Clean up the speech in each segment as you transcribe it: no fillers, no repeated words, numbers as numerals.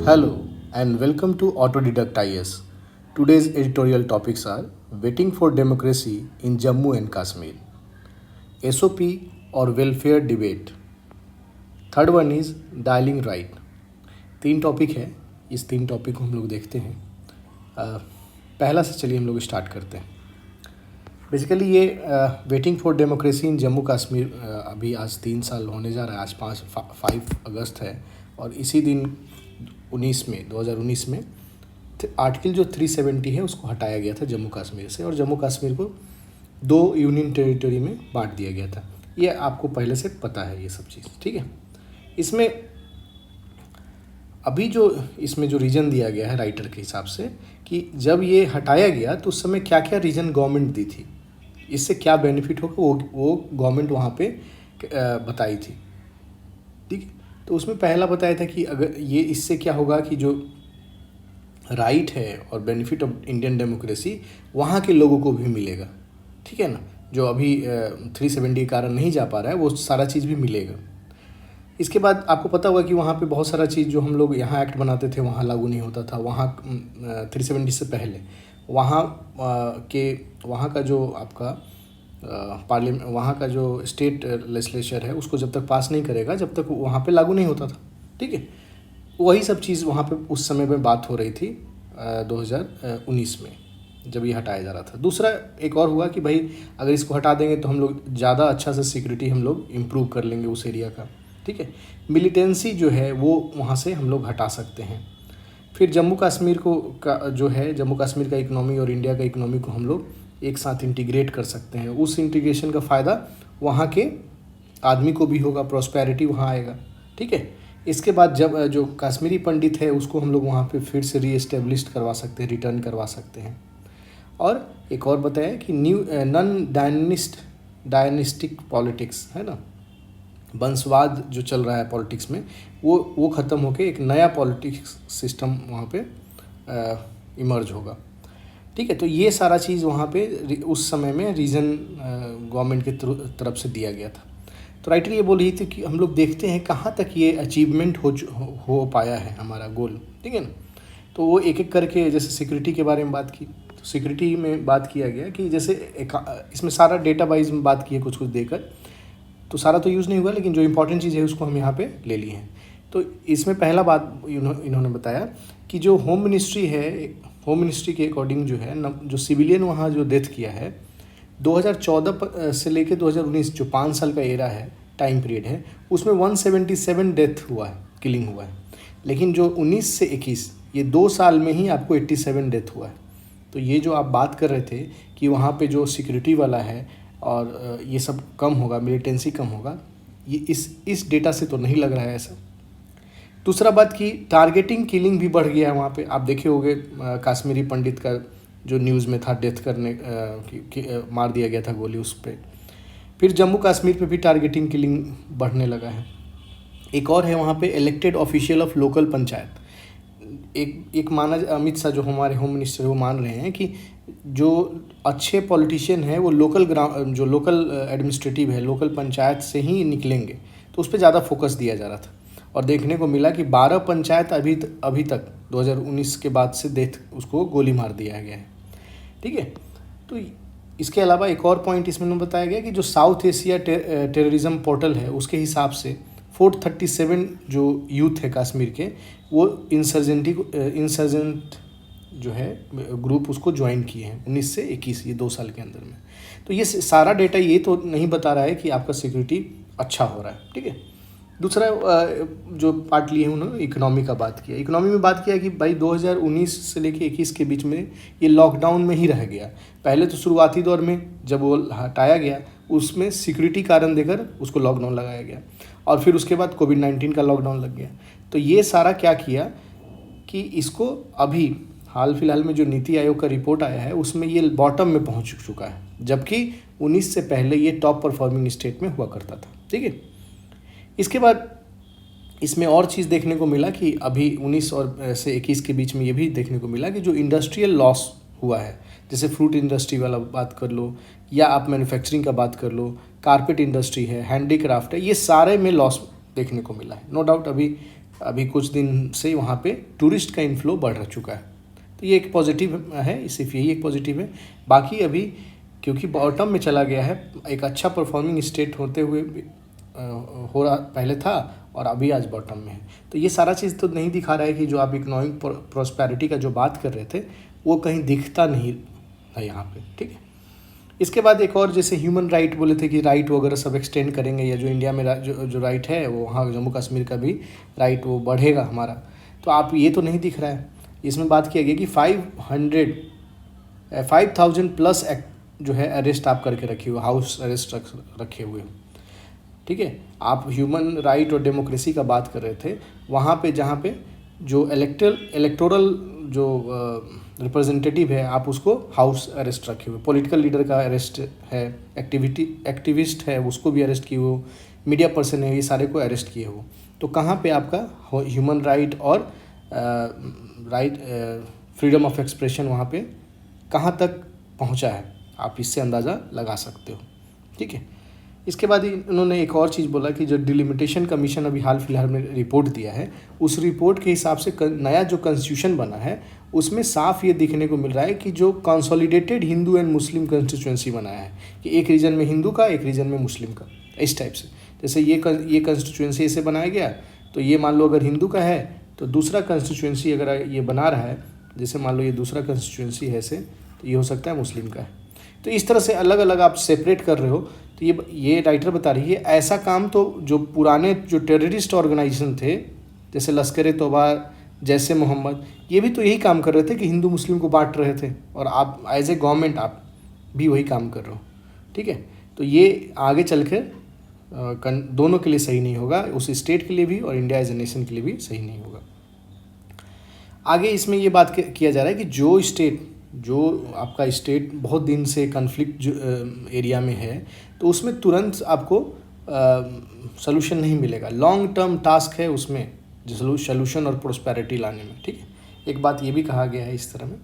Hello and welcome to Autodidact IS. Today's editorial topics are Waiting for Democracy in Jammu and Kashmir, SOP or Welfare Debate. Third one is dialling right. तीन topic है, इस तीन topic को हम लोग देखते हैं. पहला से चलिए हम लोग स्टार्ट करते हैं. बेसिकली ये waiting for democracy in Jammu Kashmir अभी आज 3 साल होने जा रहा है. आज 5 अगस्त है और इसी दिन 2019 में आर्टिकल जो 370 है उसको हटाया गया था जम्मू कश्मीर से और जम्मू कश्मीर को 2 यूनियन टेरिटरी में बांट दिया गया था. ये आपको पहले से पता है ये सब चीज़, ठीक है. इसमें अभी जो इसमें जो रीज़न दिया गया है राइटर के हिसाब से कि जब ये हटाया गया तो उस समय क्या क्या रीज़न गवर्नमेंट दी थी, इससे क्या बेनिफिट होगा वो गवर्नमेंट वहाँ पे बताई थी, ठीक है. तो उसमें पहला बताया था कि अगर ये इससे क्या होगा कि जो राइट है और बेनिफिट ऑफ इंडियन डेमोक्रेसी वहाँ के लोगों को भी मिलेगा, ठीक है ना. जो अभी 370 के कारण नहीं जा पा रहा है वो सारा चीज़ भी मिलेगा. इसके बाद आपको पता होगा कि वहाँ पे बहुत सारा चीज़ जो हम लोग यहाँ एक्ट बनाते थे वहाँ लागू नहीं होता था. वहाँ 370 से पहले वहाँ का जो आपका पार्लियामेंट, वहाँ का जो स्टेट लेजिस्लेचर है उसको जब तक पास नहीं करेगा जब तक वहाँ पे लागू नहीं होता था, ठीक है. वही सब चीज़ वहाँ पे उस समय में बात हो रही थी 2019 में जब ये हटाया जा रहा था. दूसरा एक और हुआ कि भाई अगर इसको हटा देंगे तो हम लोग ज़्यादा अच्छा से सिक्योरिटी हम लोग इम्प्रूव कर लेंगे उस एरिया का, ठीक है. मिलिटेंसी जो है वो वहाँ से हम लोग हटा सकते हैं. फिर जम्मू कश्मीर जम्मू कश्मीर का इकनॉमी और इंडिया का इकनॉमी को हम लोग एक साथ इंटीग्रेट कर सकते हैं. उस इंटीग्रेशन का फ़ायदा वहाँ के आदमी को भी होगा, प्रॉस्पेरिटी वहाँ आएगा, ठीक है. इसके बाद जब जो कश्मीरी पंडित है उसको हम लोग वहाँ पे फिर से रीएस्टेब्लिश करवा सकते हैं, रिटर्न करवा सकते हैं. और एक और बताया कि नॉन डायनिस्टिक पॉलिटिक्स है ना, वंशवाद जो चल रहा है पॉलिटिक्स में वो ख़त्म होकर एक नया पॉलिटिक्स सिस्टम वहाँ पे इमर्ज होगा, ठीक है. तो ये सारा चीज़ वहाँ पे उस समय में रीज़न गवर्नमेंट की तरफ से दिया गया था. तो राइटर ये बोल रही थी कि हम लोग देखते हैं कहाँ तक ये अचीवमेंट हो पाया है हमारा गोल, ठीक है ना. तो वो एक एक करके जैसे सिक्योरिटी के बारे में बात की, तो सिक्योरिटी में बात किया गया कि जैसे इसमें सारा डेटा वाइज में बात की है कुछ देकर, तो सारा तो यूज़ नहीं हुआ लेकिन जो इंपॉर्टेंट चीज़ है उसको हम यहाँ पे ले लिए हैं. तो इसमें पहला बात इन्होंने बताया कि जो होम मिनिस्ट्री है, होम मिनिस्ट्री के अकॉर्डिंग जो है जो सिविलियन वहाँ जो डेथ किया है 2014 से लेकर 2019 जो 5 साल का एरा है, टाइम पीरियड है, उसमें 177 डेथ हुआ है, किलिंग हुआ है. लेकिन जो 19 से 21 ये 2 साल में ही आपको 87 डेथ हुआ है. तो ये जो आप बात कर रहे थे कि वहाँ पे जो सिक्योरिटी वाला है और ये सब कम होगा, मिलिटेंसी कम होगा, ये इस डेटा से तो नहीं लग रहा है ऐसा. दूसरा बात कि टारगेटिंग किलिंग भी बढ़ गया है वहाँ पे. आप देखे होंगे कश्मीरी पंडित का जो न्यूज़ में था, डेथ करने मार दिया गया था गोली उस पर. फिर जम्मू कश्मीर पे भी टारगेटिंग किलिंग बढ़ने लगा है. एक और है वहाँ पे elected official of local panchayat. एक माना अमित शाह जो हमारे होम मिनिस्टर वो मान रहे हैं कि जो अच्छे पॉलिटिशियन हैं वो लोकल एडमिनिस्ट्रेटिव है, लोकल पंचायत से ही निकलेंगे. तो उस पर ज़्यादा फोकस दिया जा रहा था और देखने को मिला कि 12 पंचायत अभी तक 2019 के बाद से उसको गोली मार दिया गया है, ठीक है. तो इसके अलावा एक और पॉइंट इसमें बताया गया कि जो साउथ एशिया टेररिज्म पोर्टल है उसके हिसाब से 437 जो यूथ है कश्मीर के वो इंसर्जेंट जो है ग्रुप उसको ज्वाइन किए हैं 19 से 21 ये 2 साल के अंदर में. तो ये सारा डेटा ये तो नहीं बता रहा है कि आपका सिक्योरिटी अच्छा हो रहा है, ठीक है. दूसरा जो पार्ट लिए उन्होंने इकोनॉमी का बात किया. इकोनॉमी में बात किया कि भाई 2019 से लेके 21 के बीच में ये लॉकडाउन में ही रह गया. पहले तो शुरुआती दौर में जब वो हटाया गया उसमें सिक्योरिटी कारण देकर उसको लॉकडाउन लगाया गया और फिर उसके बाद कोविड-19 का लॉकडाउन लग गया. तो ये सारा क्या किया कि इसको अभी हाल फिलहाल में जो नीति आयोग का रिपोर्ट आया है उसमें ये बॉटम में पहुंच चुका है, जबकि 19 से पहले ये टॉप परफॉर्मिंग स्टेट में हुआ करता था, ठीक है. इसके बाद इसमें और चीज़ देखने को मिला कि अभी 19 और से 21 के बीच में ये भी देखने को मिला कि जो इंडस्ट्रियल लॉस हुआ है, जैसे फ्रूट इंडस्ट्री वाला बात कर लो या आप मैन्युफैक्चरिंग का बात कर लो, कारपेट इंडस्ट्री है, हैंडीक्राफ्ट है, ये सारे में लॉस देखने को मिला है. नो डाउट अभी अभी कुछ दिन से वहाँ पे टूरिस्ट का इनफ्लो बढ़ चुका है। तो ये एक पॉजिटिव है, सिर्फ यही एक पॉजिटिव है। बाकी अभी क्योंकि बॉटम में चला गया है, एक अच्छा परफॉर्मिंग स्टेट होते हुए हो रहा पहले था और अभी आज बॉटम में है। तो ये सारा चीज़ तो नहीं दिखा रहा है कि जो आप इकोनॉमिक प्रॉस्पेरिटी का जो बात कर रहे थे वो कहीं दिखता नहीं है यहाँ पे, ठीक है। इसके बाद एक और, जैसे ह्यूमन राइट बोले थे कि राइट वगैरह सब एक्सटेंड करेंगे, या जो इंडिया में जो राइट है वो वहाँ जम्मू कश्मीर का भी राइट वो बढ़ेगा हमारा। तो आप ये तो नहीं दिख रहा है। इसमें बात किया गया कि 5,000 प्लस जो है अरेस्ट आप करके रखे हुए, हाउस अरेस्ट रखे हुए हो, ठीक है। आप ह्यूमन राइट और डेमोक्रेसी का बात कर रहे थे, वहाँ पे जहाँ पे जो इलेक्टोरल जो रिप्रेजेंटेटिव है आप उसको हाउस अरेस्ट रखे हुए, पॉलिटिकल लीडर का अरेस्ट है, एक्टिविस्ट है उसको भी अरेस्ट किए हो, मीडिया पर्सन है, ये सारे को अरेस्ट किए हो। तो कहाँ पे आपका ह्यूमन राइट और फ्रीडम ऑफ एक्सप्रेशन वहाँ पे कहाँ तक पहुँचा है, आप इससे अंदाज़ा लगा सकते हो, ठीक है। इसके बाद इन्होंने एक और चीज़ बोला कि जो डिलिमिटेशन कमीशन अभी हाल फिलहाल में रिपोर्ट दिया है, उस रिपोर्ट के हिसाब से नया जो कॉन्स्टिट्यूशन बना है उसमें साफ ये दिखने को मिल रहा है कि जो consolidated Hindu and Muslim constituency बनाया है कि एक रीजन में हिंदू का, एक रीजन में मुस्लिम का, इस टाइप से। जैसे ये कॉन्स्टिट्यूंसी ऐसे बनाया गया, तो ये मान लो अगर हिंदू का है तो दूसरा कॉन्स्टिट्यूंसी अगर ये बना रहा है, जैसे मान लो ये दूसरा कॉन्स्टिट्यूंसी है ऐसे, तो ये हो सकता है मुस्लिम का है। तो इस तरह से अलग अलग आप सेपरेट कर रहे हो। तो ये राइटर बता रही है ऐसा काम तो जो पुराने जो टेररिस्ट ऑर्गेनाइजेशन थे जैसे लश्कर तौबा, जैसे मोहम्मद, ये भी तो यही काम कर रहे थे कि हिंदू मुस्लिम को बांट रहे थे, और आप एज ए गवर्नमेंट आप भी वही काम कर रहे हो, ठीक है। तो ये आगे चल कर दोनों के लिए सही नहीं होगा, उस स्टेट के लिए भी और इंडिया एज ए नेशन के लिए भी सही नहीं होगा। आगे इसमें ये बात किया जा रहा है कि जो आपका स्टेट बहुत दिन से कन्फ्लिक्ट एरिया में है, तो उसमें तुरंत आपको सलूशन नहीं मिलेगा, लॉन्ग टर्म टास्क है उसमें सलूशन और प्रोस्पेरिटी लाने में, ठीक है। एक बात ये भी कहा गया है इस तरह में।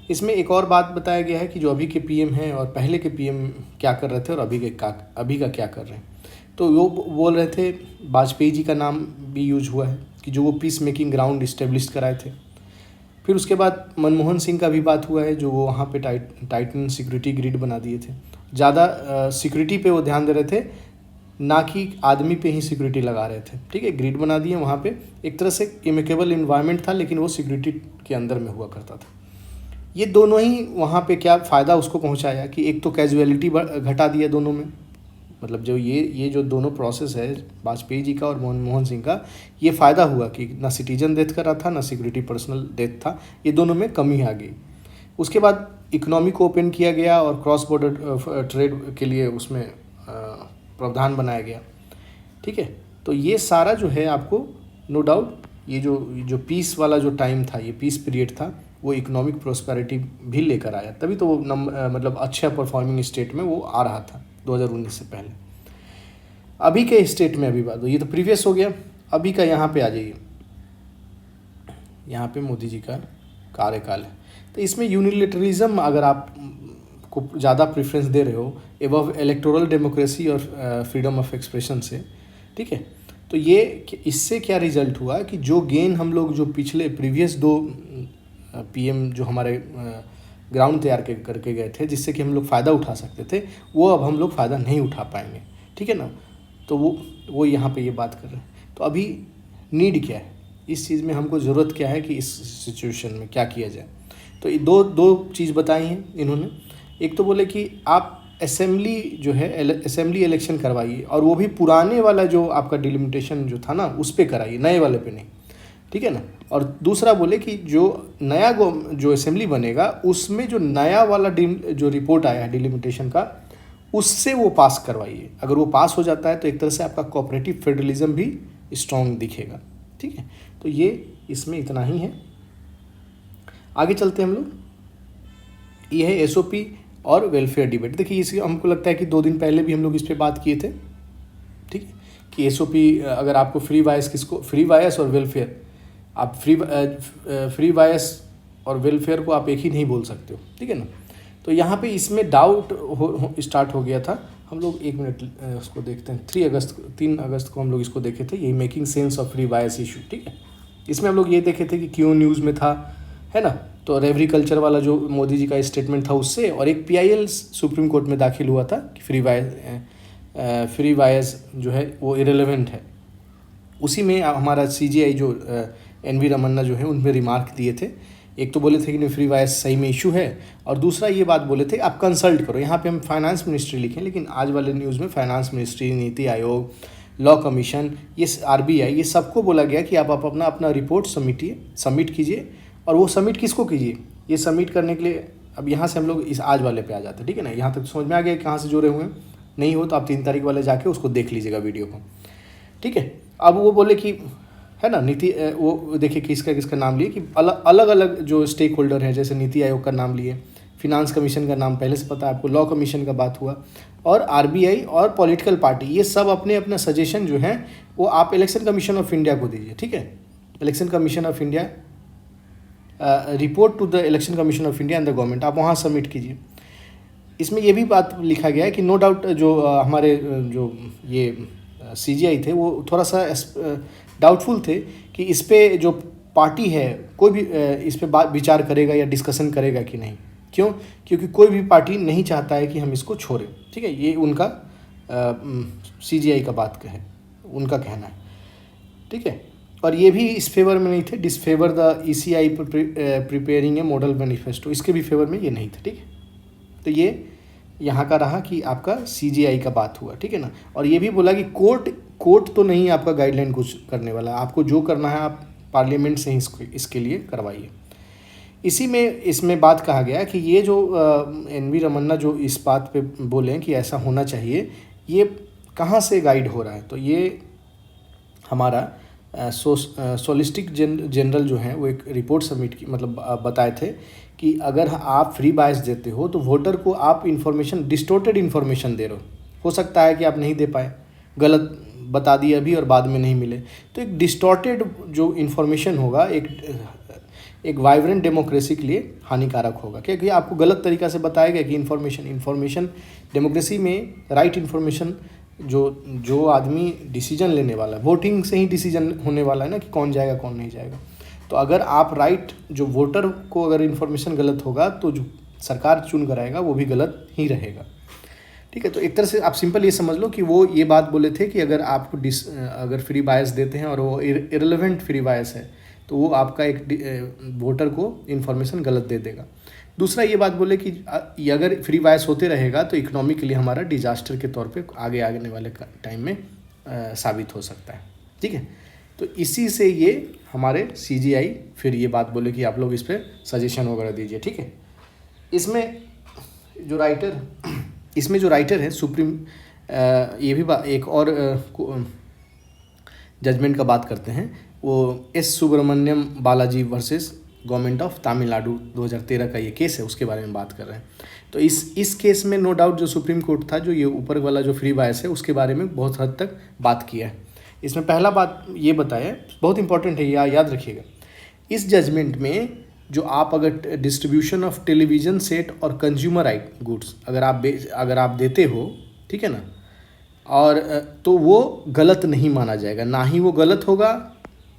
इसमें एक और बात बताया गया है कि जो अभी के पीएम हैं और पहले के पीएम क्या कर रहे थे और अभी का क्या कर रहे हैं। तो वो बोल रहे थे, वाजपेयी जी का नाम भी यूज हुआ है कि जो वो पीस मेकिंग ग्राउंड इस्टेब्लिश कराए थे। फिर उसके बाद मनमोहन सिंह का भी बात हुआ है, जो वो वहाँ पे टाइटन सिक्योरिटी ग्रिड बना दिए थे, ज़्यादा सिक्योरिटी पे वो ध्यान दे रहे थे, ना कि आदमी पे ही सिक्योरिटी लगा रहे थे, ठीक है। ग्रिड बना दिए, वहाँ पे एक तरह से इमेकेबल इन्वायरमेंट था, लेकिन वो सिक्योरिटी के अंदर में हुआ करता था। ये दोनों ही वहाँ पे क्या फ़ायदा उसको पहुँचाया कि एक तो कैजुअलिटी घटा दिया दोनों में, मतलब जो ये जो दोनों प्रोसेस है वाजपेयी जी का और मनमोहन सिंह का, ये फ़ायदा हुआ कि ना सिटीजन डेथ कर रहा था, ना सिक्योरिटी पर्सनल डेथ था, ये दोनों में कमी आ गई। उसके बाद इकोनॉमी को ओपन किया गया और क्रॉस बॉर्डर ट्रेड के लिए उसमें प्रावधान बनाया गया, ठीक है। तो ये सारा जो है आपको नो डाउट ये जो पीस वाला जो टाइम था, ये पीस पीरियड था, वो इकोनॉमिक प्रोस्पेरिटी भी लेकर आया, तभी तो वो मतलब अच्छा परफॉर्मिंग स्टेट में वो आ रहा था 2019 से पहले। अभी के स्टेट में अभी बात, ये तो प्रीवियस हो गया, अभी का यहाँ पे आ जाइए। यहाँ पे मोदी जी का कार्यकाल है, तो इसमें यूनिलेटरलिज्म अगर आप को ज़्यादा प्रेफरेंस दे रहे हो एबव इलेक्टोरल डेमोक्रेसी और फ्रीडम ऑफ एक्सप्रेशन से, ठीक है। तो ये इससे क्या रिजल्ट हुआ कि जो गेन हम लोग जो पिछले प्रीवियस 2 पीएम जो हमारे ग्राउंड तैयार करके गए थे, जिससे कि हम लोग फ़ायदा उठा सकते थे, वो अब हम लोग फ़ायदा नहीं उठा पाएंगे, ठीक है ना। तो वो यहाँ पे ये बात कर रहे हैं। तो अभी नीड क्या है, इस चीज़ में हमको ज़रूरत क्या है कि इस सिचुएशन में क्या किया जाए। तो ये दो चीज़ बताई हैं इन्होंने। एक तो बोले कि आप असेंबली जो है असेंबली इलेक्शन करवाइए, और वो भी पुराने वाला जो आपका डिलिमिटेशन जो था ना उस पर कराइए, नए वाले पे नहीं, ठीक है ना। और दूसरा बोले कि जो नया जो असेंबली बनेगा उसमें जो नया वाला जो रिपोर्ट आया है डिलिमिटेशन का, उससे वो पास करवाइए। अगर वो पास हो जाता है तो एक तरह से आपका कोऑपरेटिव फेडरलिज्म भी स्ट्रॉन्ग दिखेगा, ठीक है। तो ये इसमें इतना ही है। आगे चलते हैं हम लोग। ये है एसओपी और वेलफेयर डिबेट। देखिए इसे हमको लगता है कि 2 दिन पहले भी हम लोग इस पर बात किए थे, ठीक है, कि एसओपी अगर आपको फ्री वायस और वेलफेयर, आप फ्री वायस और वेलफेयर को आप एक ही नहीं बोल सकते हो, ठीक है ना। तो यहाँ पे इसमें डाउट स्टार्ट हो गया था हम लोग 1 मिनट उसको देखते हैं। 3 अगस्त को हम लोग इसको देखे थे, यही making sense of free bias issue, ठीक है। इसमें हम लोग ये देखे थे कि क्यों न्यूज़ में था, है ना। तो एग्रीकल्चर वाला जो मोदी जी का स्टेटमेंट था उससे, और एक PIL सुप्रीम कोर्ट में दाखिल हुआ था कि फ्री बायस जो है वो इरेलीवेंट है। उसी में हमारा CGI जो NV रमन्ना जो है उनमें रिमार्क दिए थे। एक तो बोले थे कि नहीं फ्री बायस सही में इशू है, और दूसरा ये बात बोले थे आप कंसल्ट करो। यहाँ पे हम फाइनेंस मिनिस्ट्री लिखें, लेकिन आज वाले न्यूज़ में finance ministry, NITI Aayog, law commission, ये RBI, ये सबको बोला गया कि आप अपना रिपोर्ट सबमिट कीजिए। और वो सबमिट किसको कीजिए, ये सबमिट करने के लिए अब यहाँ से हम लोग इस आज वाले पे आ जाते हैं, ठीक है ना। यहाँ तक समझ में आ गया कहाँ से जुड़े हुए हैं। नहीं हो तो आप 3 तारीख वाले जाके उसको देख लीजिएगा वीडियो को, ठीक है। अब वो बोले कि, है ना, वो देखिए किसका नाम लिए कि अलग अलग जो स्टेक होल्डर हैं, जैसे नीति आयोग का नाम लिए, फिनांस कमीशन का नाम पहले से पता है आपको, लॉ कमीशन का बात हुआ, और RBI और पॉलिटिकल पार्टी, ये सब अपने अपना सजेशन जो है वो आप इलेक्शन कमीशन ऑफ इंडिया को दीजिए, ठीक है। Election commission of India, report to the election commission of India and the government, आप वहाँ सबमिट कीजिए। इसमें ये भी बात लिखा गया है कि नो डाउट जो हमारे जो ये CGI थे वो थोड़ा सा डाउटफुल थे कि इस पे जो पार्टी है कोई भी इस पे बात विचार करेगा या डिस्कशन करेगा कि नहीं। क्यों? क्योंकि कोई भी पार्टी नहीं चाहता है कि हम इसको छोड़ें, ठीक है। ये उनका CGI का बात है, उनका कहना है, ठीक है। और ये भी इस फेवर में नहीं थे, disfavour the ECI preparing A model manifesto, इसके भी फेवर में ये नहीं थे, ठीक है। तो ये यहाँ का रहा कि आपका CGI का बात हुआ, ठीक है ना। और ये भी बोला कि कोर्ट तो नहीं आपका गाइडलाइन कुछ करने वाला, आपको जो करना है आप पार्लियामेंट से ही इसके लिए करवाइए। इसमें बात कहा गया कि ये जो NV रमन्ना जो इस बात पे बोले कि ऐसा होना चाहिए, ये कहाँ से गाइड हो रहा है। तो ये हमारा सॉलिसिटर जनरल जो हैं वो एक रिपोर्ट सबमिट की, मतलब बताए थे कि अगर आप फ्री बायस देते हो तो वोटर को आप डिस्टोर्टेड इन्फॉर्मेशन दे रहे हो सकता है कि आप नहीं दे पाए, गलत बता दिए अभी और बाद में नहीं मिले। तो एक डिस्टॉर्टेड जो इन्फॉर्मेशन होगा एक वाइब्रेंट डेमोक्रेसी के लिए हानिकारक होगा, क्योंकि आपको गलत तरीक़ा से बताया गया कि इन्फॉर्मेशन डेमोक्रेसी में राइट इन्फॉर्मेशन जो आदमी डिसीजन लेने वाला है, वोटिंग से ही डिसीजन होने वाला है ना कि कौन जाएगा कौन नहीं जाएगा। तो अगर आप जो वोटर को अगर इन्फॉर्मेशन गलत होगा तो जो सरकार चुन कर आएगा वो भी गलत ही रहेगा, ठीक है। तो एक तरह से आप सिंपल ये समझ लो कि वो ये बात बोले थे कि अगर आपको अगर फ्री बायस देते हैं और वो इरेलीवेंट फ्री बायस है तो वो आपका एक वोटर को इन्फॉर्मेशन गलत दे देगा। दूसरा ये बात बोले कि ये अगर फ्री बायस होते रहेगा तो इकोनॉमी के लिए हमारा डिजास्टर के तौर पे आगे वाले टाइम में साबित हो सकता है, ठीक है। तो इसी से ये हमारे CGI फिर ये बात बोले कि आप लोग इस पर सजेशन वगैरह दीजिए, ठीक है। इसमें जो राइटर है सुप्रीम, ये भी एक और जजमेंट का बात करते हैं, वो S Subramaniam Balaji versus government of Tamil Nadu 2013 का ये केस है, उसके बारे में बात कर रहे हैं। तो इस केस में नो डाउट जो सुप्रीम कोर्ट था, जो ये ऊपर वाला जो फ्री बायस है उसके बारे में बहुत हद तक बात किया है। इसमें पहला बात ये बताया, बहुत इंपॉर्टेंट है, याद रखिएगा। इस जजमेंट में जो आप अगर डिस्ट्रीब्यूशन ऑफ टेलीविज़न सेट और कंज्यूमर गुड्स अगर आप देते हो, ठीक है ना, और तो वो गलत नहीं माना जाएगा, ना ही वो गलत होगा,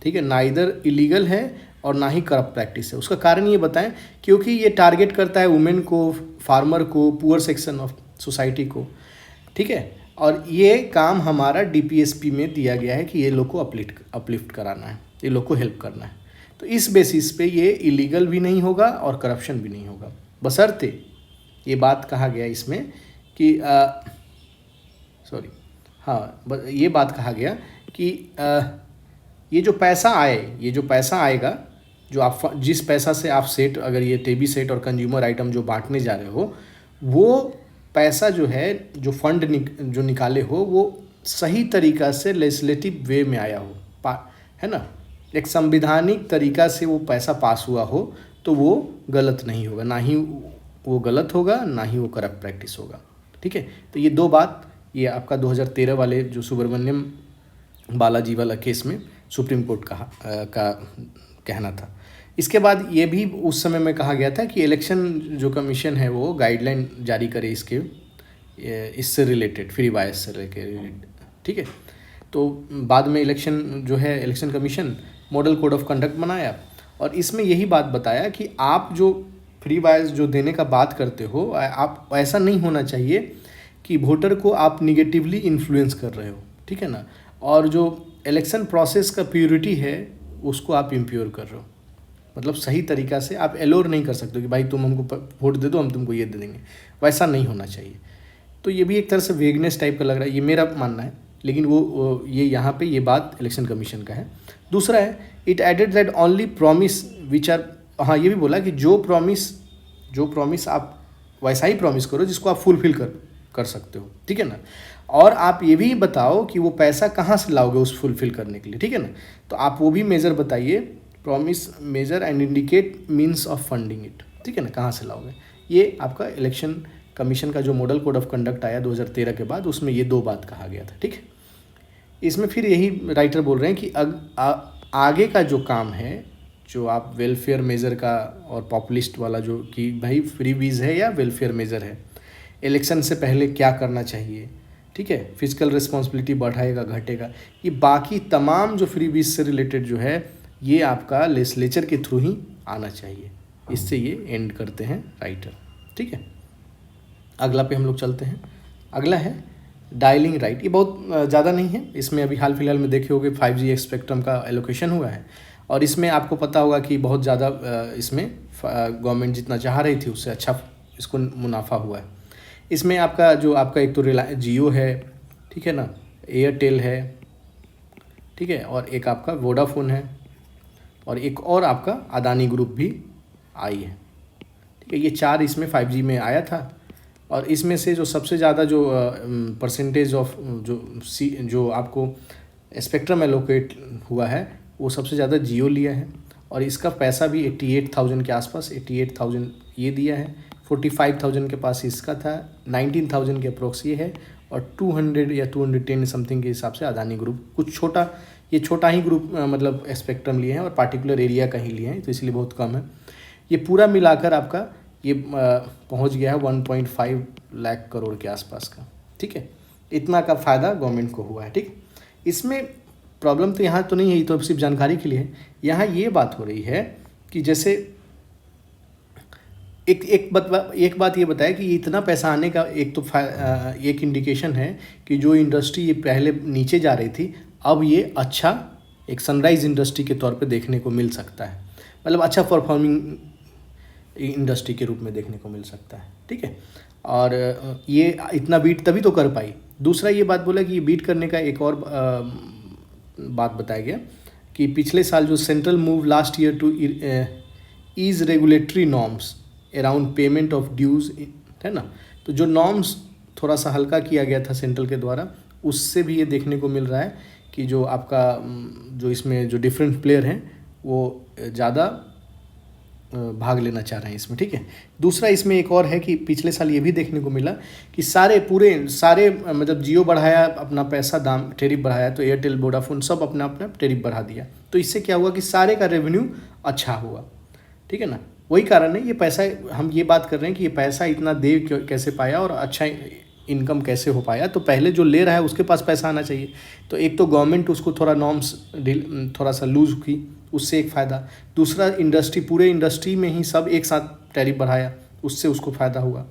ठीक है, ना इधर इलीगल है और ना ही करप्ट प्रैक्टिस है। उसका कारण ये बताएं क्योंकि ये टारगेट करता है वुमेन को, फार्मर को, पुअर सेक्शन ऑफ सोसाइटी को, ठीक है। और ये काम हमारा DPSP में दिया गया है कि ये लोग को अपलिफ्ट कराना है, ये लोग को हेल्प करना है। तो इस बेसिस पे ये इलीगल भी नहीं होगा और करप्शन भी नहीं होगा, बशर्ते ये बात कहा गया इसमें कि ये बात कहा गया कि ये जो पैसा आएगा, जो आप जिस पैसा से आप सेट, अगर ये टीवी सेट और कंज्यूमर आइटम जो बांटने जा रहे हो, वो पैसा जो है, जो फंड जो निकाले हो, वो सही तरीक़ा से लेजिस्लेटिव वे में आया हो, है ना, एक संवैधानिक तरीक़ा से वो पैसा पास हुआ हो, तो वो गलत नहीं होगा, ना ही वो गलत होगा, ना ही वो करप्ट प्रैक्टिस होगा, ठीक है। तो ये दो बात, ये आपका 2013 वाले जो सुब्रमण्यम बालाजी वाला केस में सुप्रीम कोर्ट का कहना था। इसके बाद ये भी उस समय में कहा गया था कि इलेक्शन जो कमीशन है वो गाइडलाइन जारी करे इसके इससे रिलेटेड, फ्री बायस से रिलेटेड, ठीक है। तो बाद में इलेक्शन जो है, election commission model code of conduct बनाया और इसमें यही बात बताया कि आप जो फ्री बायस जो देने का बात करते हो, आप ऐसा नहीं होना चाहिए कि वोटर को आप निगेटिवली इन्फ्लुएंस कर रहे हो, ठीक है ना। और जो इलेक्शन प्रोसेस का प्योरिटी है उसको आप इम्प्योर कर रहे हो, मतलब सही तरीक़ा से आप एलोर नहीं कर सकते कि भाई तुम हमको वोट दे दो, हम तुमको ये दे देंगे, वैसा नहीं होना चाहिए। तो ये भी एक तरह से वेगनेस टाइप का लग रहा है, ये मेरा मानना है, लेकिन वो ये यहाँ पे ये बात इलेक्शन कमीशन का है। दूसरा है, it added that only promise which are, हाँ ये भी बोला कि जो प्रॉमिस आप वैसा ही प्रॉमिस करो जिसको आप फुलफिल कर सकते हो, ठीक है ना। और आप ये भी बताओ कि वो पैसा कहाँ से लाओगे उस फुलफिल करने के लिए, ठीक है ना। तो आप वो भी मेज़र बताइए, promise measure and indicate means of funding it, ठीक है ना, कहाँ से लाओगे। ये आपका इलेक्शन कमीशन का जो मॉडल कोड ऑफ कंडक्ट आया 2013 के बाद, उसमें ये 2 बात कहा गया था, ठीक है। इसमें फिर यही राइटर बोल रहे हैं कि आगे का जो काम है, जो आप वेलफेयर मेज़र का और पॉपुलिस्ट वाला जो कि भाई फ्री बीज है या वेलफेयर मेज़र है, इलेक्शन से पहले क्या करना चाहिए, ठीक है, फिजिकल रिस्पॉन्सिबिलिटी बढ़ाएगा घटेगा, ये बाकी तमाम जो फ्री बीज से रिलेटेड जो है ये आपका लेजिस्लेचर के थ्रू ही आना चाहिए। इससे ये एंड करते हैं राइटर, ठीक है। अगला पे हम लोग चलते हैं। अगला है डायलिंग राइट। ये बहुत ज़्यादा नहीं है, इसमें अभी हाल फिलहाल में देखे होगे 5G स्पेक्ट्रम का एलोकेशन हुआ है और इसमें आपको पता होगा कि बहुत ज़्यादा इसमें गवर्नमेंट जितना चाह रही थी उससे अच्छा इसको मुनाफा हुआ है। इसमें आपका एक तो जियो है, ठीक है ना, एयरटेल है, ठीक है, और एक आपका वोडाफोन है और एक और आपका अदानी ग्रुप भी आई है, ठीक है। ये 4 इसमें 5G में आया था और इसमें से जो सबसे ज़्यादा जो परसेंटेज ऑफ जो आपको स्पेक्ट्रम एलोकेट हुआ है वो सबसे ज़्यादा जियो लिया है और इसका पैसा भी 88,000 के आसपास, 88,000 ये दिया है, 45,000 के पास इसका था, 19,000 के अप्रोक्स ये है और 200 या 210 समथिंग के हिसाब से अदानी ग्रुप, कुछ छोटा ही ग्रुप मतलब स्पेक्ट्रम लिए हैं और पार्टिकुलर एरिया का ही लिए हैं, तो इसलिए बहुत कम है। ये पूरा मिलाकर आपका ये पहुंच गया है 1.5 लाख करोड़ के आसपास का, ठीक है। इतना का फ़ायदा गवर्नमेंट को हुआ है, ठीक। इसमें प्रॉब्लम तो यहाँ तो नहीं है, ये तो सिर्फ जानकारी के लिए है। यहाँ ये बात हो रही है कि जैसे एक बात ये बताया कि इतना पैसा आने का एक इंडिकेशन है कि जो इंडस्ट्री ये पहले नीचे जा रही थी अब ये अच्छा एक सनराइज इंडस्ट्री के तौर पे देखने को मिल सकता है, मतलब अच्छा परफॉर्मिंग इंडस्ट्री के रूप में देखने को मिल सकता है, ठीक है। और ये इतना बीट तभी तो कर पाई। दूसरा ये बात बोला कि ये बीट करने का एक और बात बताया गया कि पिछले साल जो central move last year to ease regulatory norms around payment of dues, है ना, तो जो नॉर्म्स थोड़ा सा हल्का किया गया था सेंट्रल के द्वारा, उससे भी ये देखने को मिल रहा है कि जो आपका जो इसमें जो डिफरेंट प्लेयर हैं वो ज़्यादा भाग लेना चाह रहे हैं इसमें, ठीक है। दूसरा इसमें एक और है कि पिछले साल ये भी देखने को मिला कि सारे मतलब जियो बढ़ाया अपना पैसा दाम टेरिफ बढ़ाया, तो एयरटेल वोडाफोन सब अपना अपना टेरिफ बढ़ा दिया, तो इससे क्या हुआ कि सारे का रेवेन्यू अच्छा हुआ, ठीक है ना। वही कारण है, ये पैसा हम ये बात कर रहे हैं कि ये पैसा इतना दे कैसे पाया और अच्छा इनकम कैसे हो पाया। तो पहले जो ले रहा है उसके पास पैसा आना चाहिए, तो एक तो गवर्नमेंट उसको थोड़ा नॉर्म्स थोड़ा सा लूज की, उससे एक फ़ायदा। दूसरा पूरे इंडस्ट्री में ही सब एक साथ टैरिफ बढ़ाया, उससे उसको फ़ायदा हुआ।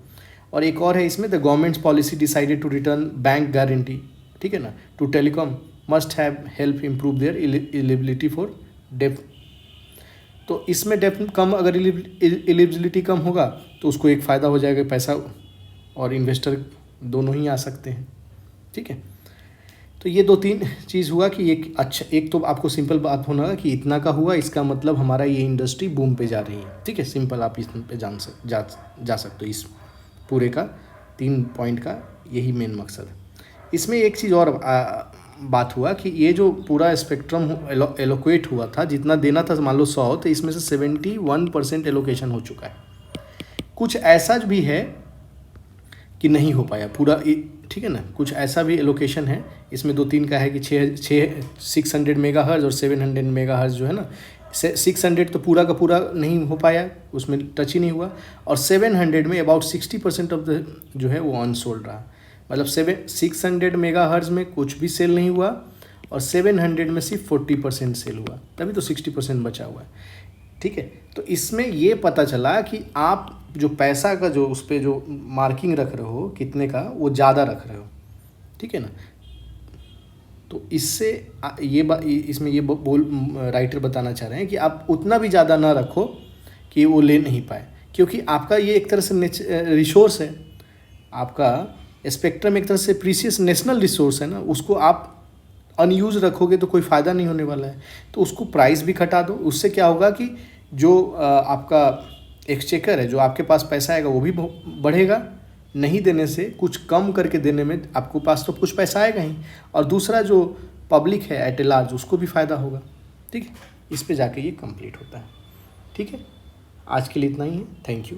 और एक और है इसमें, the government's policy decided to return bank guarantee, ठीक है ना, to telecom must have help improve their eligibility for debt. तो इसमें डेफ कम, अगर एलिजिबिलिटी कम होगा तो उसको एक फ़ायदा हो जाएगा, पैसा और इन्वेस्टर दोनों ही आ सकते हैं, ठीक है। तो ये 2-3 चीज़ हुआ कि एक तो आपको सिंपल बात होना कि इतना का हुआ, इसका मतलब हमारा ये इंडस्ट्री बूम पे जा रही है, ठीक है। सिंपल आप इस पे जा सकते हो। इस पूरे का 3 पॉइंट का यही मेन मकसद है। इसमें एक चीज़ और बात हुआ कि ये जो पूरा स्पेक्ट्रम एलोकेट हुआ था, जितना देना था मान लो 100, तो इसमें से 71% एलोकेशन हो चुका है। कुछ ऐसा भी है कि नहीं हो पाया पूरा, ठीक है ना। कुछ ऐसा भी एलोकेशन है, इसमें 2-3 का है कि 600 मेगाहर्ट्ज़ और 700 मेगाहर्ट्ज़ जो है ना, 600 तो पूरा का पूरा नहीं हो पाया, उसमें टच ही नहीं हुआ, और 700 में अबाउट 60% ऑफ द जो है वो अनसोल्ड रहा। मतलब 600 मेगाहर्ट्ज़ में कुछ भी सेल नहीं हुआ और 700 में सिर्फ 40% सेल हुआ, तभी तो 60% बचा हुआ है। ठीक है, तो इसमें ये पता चला कि आप जो पैसा का जो उस पर जो मार्किंग रख रहे हो कितने का, वो ज़्यादा रख रहे हो। ठीक है ना, तो इससे इसमें ये राइटर बताना चाह रहे हैं कि आप उतना भी ज़्यादा ना रखो कि वो ले नहीं पाए, क्योंकि आपका ये एक तरह से रिसोर्स है, आपका स्पेक्ट्रम एक तरह से प्रीशियस नेशनल रिसोर्स है ना, उसको आप अनयूज रखोगे तो कोई फ़ायदा नहीं होने वाला है। तो उसको प्राइस भी घटा दो, उससे क्या होगा कि जो आपका एक्सचेकर है, जो आपके पास पैसा आएगा वो भी बढ़ेगा। नहीं देने से कुछ कम करके देने में आपको पास तो कुछ पैसा आएगा ही, और दूसरा जो पब्लिक है एट ए लार्ज उसको भी फ़ायदा होगा। ठीक है, इस पे जाके ये कंप्लीट होता है। ठीक है, आज के लिए इतना ही है। Thank you.